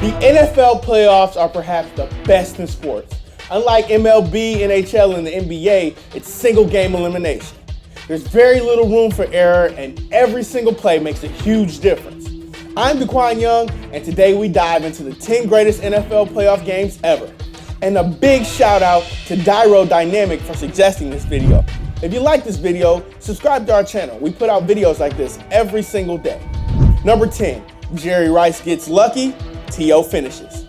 The NFL playoffs are perhaps the best in sports. Unlike MLB, NHL, and the NBA, it's single game elimination. There's very little room for error, and every single play makes a huge difference. I'm DeQwan Young, and today we dive into the 10 greatest NFL playoff games ever. And a big shout out to DyRo DyNamic for suggesting this video. If you like this video, subscribe to our channel. We put out videos like this every single day. Number 10, Jerry Rice gets lucky, T.O. finishes.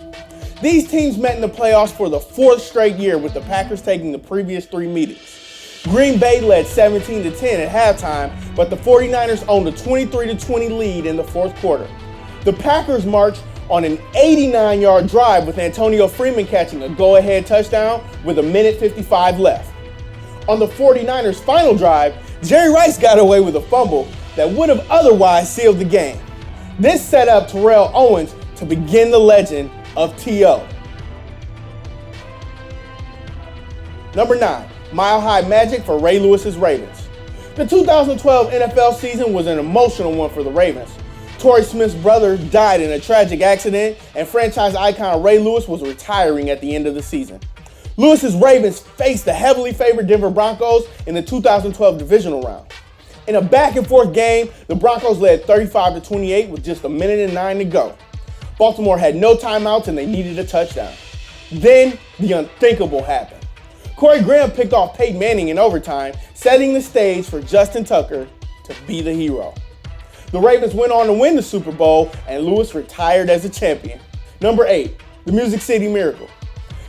These teams met in the playoffs for the 4th straight year, with the Packers taking the previous 3 meetings. Green Bay led 17-10 at halftime, but the 49ers owned a 23-20 lead in the 4th quarter. The Packers marched on an 89-yard drive, with Antonio Freeman catching a go-ahead touchdown with 1:55 left. On the 49ers' final drive, Jerry Rice got away with a fumble that would have otherwise sealed the game. This set up Terrell Owens to begin the legend of T.O. Number 9, Mile High Magic for Ray Lewis's Ravens. The 2012 NFL season was an emotional one for the Ravens. Torrey Smith's brother died in a tragic accident, and franchise icon Ray Lewis was retiring at the end of the season. Lewis's Ravens faced the heavily favored Denver Broncos in the 2012 divisional round. In a back-and-forth game, the Broncos led 35-28 with just 1:09 to go. Baltimore had no timeouts and they needed a touchdown. Then, the unthinkable happened. Corey Graham picked off Peyton Manning in overtime, setting the stage for Justin Tucker to be the hero. The Ravens went on to win the Super Bowl, and Lewis retired as a champion. Number 8, the Music City Miracle.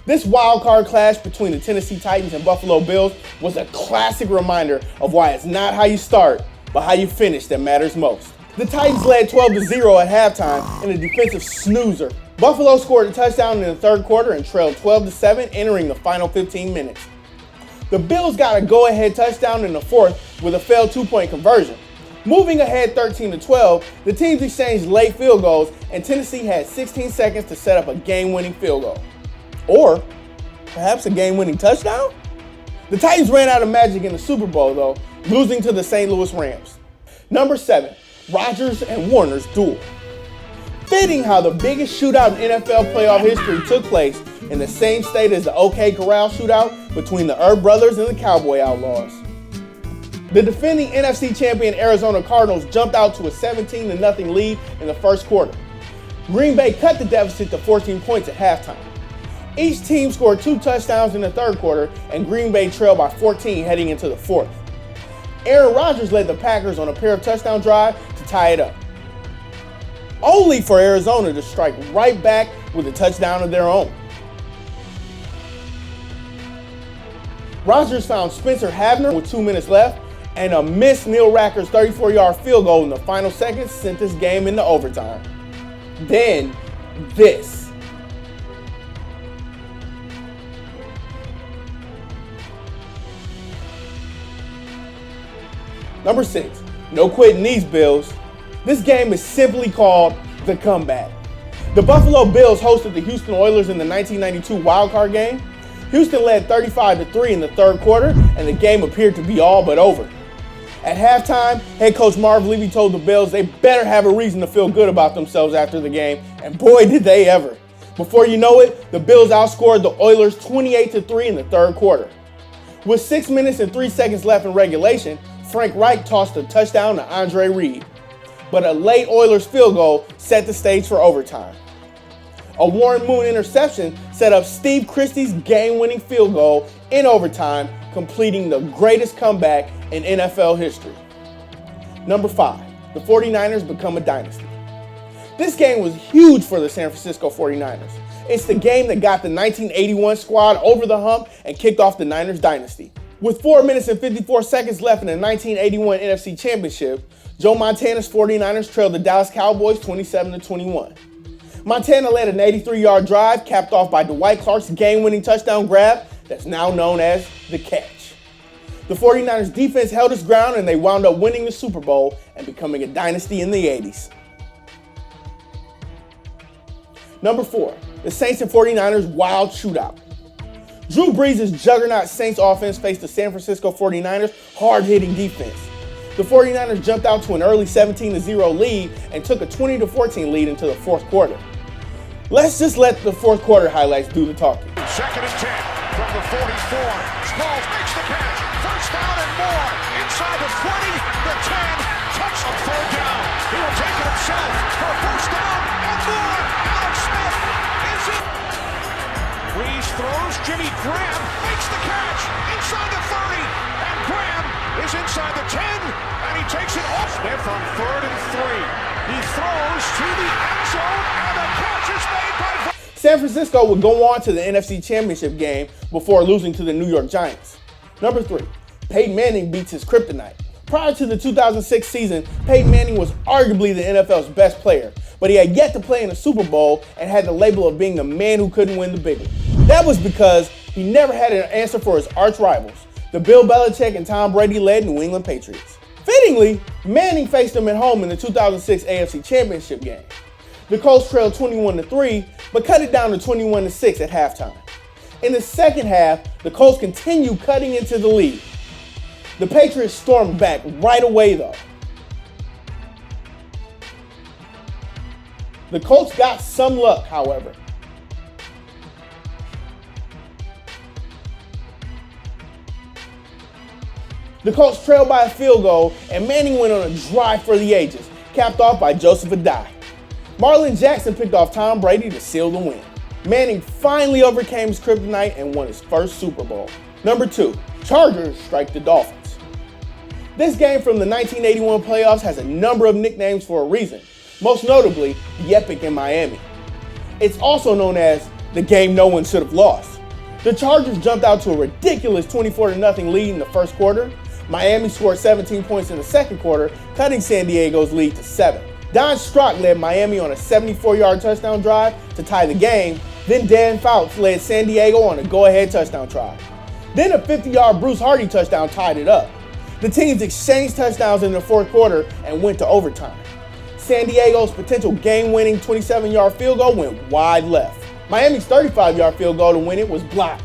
This wild-card clash between the Tennessee Titans and Buffalo Bills was a classic reminder of why it's not how you start, but how you finish that matters most. The Titans led 12-0 at halftime in a defensive snoozer. Buffalo scored a touchdown in the 3rd quarter and trailed 12-7 entering the final 15 minutes. The Bills got a go-ahead touchdown in the 4th with a failed 2-point conversion. Moving ahead 13-12, the teams exchanged late field goals, and Tennessee had 16 seconds to set up a game-winning field goal. Or perhaps a game-winning touchdown? The Titans ran out of magic in the Super Bowl, though, losing to the St. Louis Rams. Number 7, Rodgers and Warner's duel. Fitting how the biggest shootout in NFL playoff history took place in the same state as the OK Corral shootout between the Erb brothers and the Cowboy Outlaws. The defending NFC champion Arizona Cardinals jumped out to a 17-0 lead in the 1st quarter. Green Bay cut the deficit to 14 points at halftime. Each team scored 2 touchdowns in the 3rd quarter, and Green Bay trailed by 14 heading into the 4th. Aaron Rodgers led the Packers on a pair of touchdown drives to tie it up, only for Arizona to strike right back with a touchdown of their own. Rodgers found Spencer Havner with 2 minutes left, and a missed Neil Racker's 34-yard field goal in the final seconds sent this game into overtime. Then, this. Number 6, no quitting these Bills. This game is simply called the comeback. The Buffalo Bills hosted the Houston Oilers in the 1992 wildcard game. Houston led 35-3 in the 3rd quarter, and the game appeared to be all but over. At halftime, head coach Marv Levy told the Bills they better have a reason to feel good about themselves after the game, and boy did they ever. Before you know it, the Bills outscored the Oilers 28-3 in the 3rd quarter. With 6 minutes and 3 seconds left in regulation, Frank Reich tossed a touchdown to Andre Reed, but a late Oilers field goal set the stage for overtime. A Warren Moon interception set up Steve Christie's game-winning field goal in overtime, completing the greatest comeback in NFL history. Number 5, the 49ers become a dynasty. This game was huge for the San Francisco 49ers. It's the game that got the 1981 squad over the hump and kicked off the Niners dynasty. With 4 minutes and 54 seconds left in the 1981 NFC Championship, Joe Montana's 49ers trailed the Dallas Cowboys 27-21. Montana led an 83-yard drive capped off by Dwight Clark's game-winning touchdown grab that's now known as the catch. The 49ers defense held its ground, and they wound up winning the Super Bowl and becoming a dynasty in the 80s. Number 4, the Saints and 49ers wild shootout. Drew Brees' juggernaut Saints offense faced the San Francisco 49ers hard-hitting defense. The 49ers jumped out to an early 17-0 lead and took a 20-14 lead into the 4th quarter. Let's just let the fourth quarter highlights do the talking. 2nd and 10 from the 44. Smalls makes the catch. First down and more. Inside the 20, the 10. Touch a 3rd down. He will take it himself for a 1st down and more. Alex Smith is in. Breeze throws. Jimmy Graham makes the catch inside the 30. And Graham is inside the 10. And he takes it off. Smith on 3rd and 3. He throws to the end zone. And the catch is made by San Francisco would go on to the NFC Championship game before losing to the New York Giants. Number 3, Peyton Manning beats his kryptonite. Prior to the 2006 season, Peyton Manning was arguably the NFL's best player, but he had yet to play in a Super Bowl and had the label of being the man who couldn't win the big one. That was because he never had an answer for his arch rivals, the Bill Belichick and Tom Brady-led New England Patriots. Fittingly, Manning faced them at home in the 2006 AFC Championship game. The Colts trailed 21-3, but cut it down to 21-6 at halftime. In the second half, the Colts continued cutting into the lead. The Patriots stormed back right away, though. The Colts got some luck, however. The Colts trailed by a field goal, and Manning went on a drive for the ages, capped off by Joseph Addai. Marlon Jackson picked off Tom Brady to seal the win. Manning finally overcame his kryptonite and won his first Super Bowl. Number 2, Chargers strike the Dolphins. This game from the 1981 playoffs has a number of nicknames for a reason, most notably the Epic in Miami. It's also known as the game no one should have lost. The Chargers jumped out to a ridiculous 24-0 lead in the first quarter. Miami scored 17 points in the second quarter, cutting San Diego's lead to 7. Don Strock led Miami on a 74-yard touchdown drive to tie the game. Then Dan Fouts led San Diego on a go-ahead touchdown try. Then a 50-yard Bruce Hardy touchdown tied it up. The teams exchanged touchdowns in the fourth quarter and went to overtime. San Diego's potential game-winning 27-yard field goal went wide left. Miami's 35-yard field goal to win it was blocked.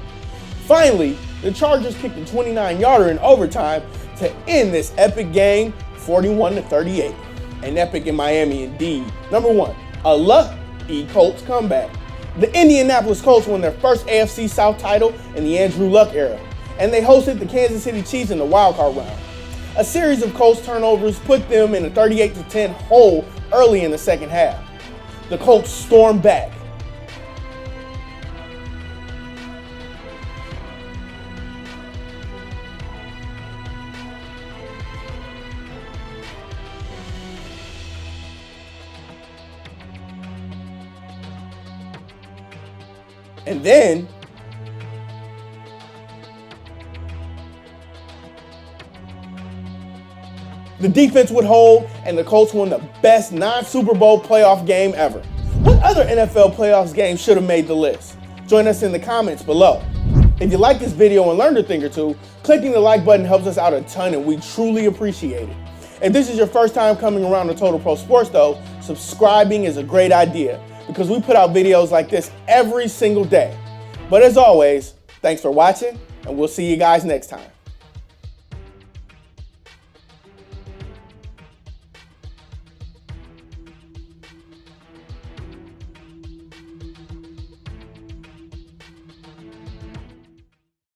Finally, the Chargers kicked a 29-yarder in overtime to end this epic game 41-38. An epic in Miami indeed. Number 1, a lucky Colts comeback. The Indianapolis Colts won their first AFC South title in the Andrew Luck era, and they hosted the Kansas City Chiefs in the wildcard round. A series of Colts turnovers put them in a 38-10 hole early in the second half. The Colts stormed back. And then the defense would hold, and the Colts won the best non-Super Bowl playoff game ever. What other NFL playoffs games should have made the list? Join us in the comments below. If you like this video and learned a thing or two, clicking the like button helps us out a ton, and we truly appreciate it. If this is your first time coming around to Total Pro Sports though, subscribing is a great idea because we put out videos like this every single day. But as always, thanks for watching, and we'll see you guys next time.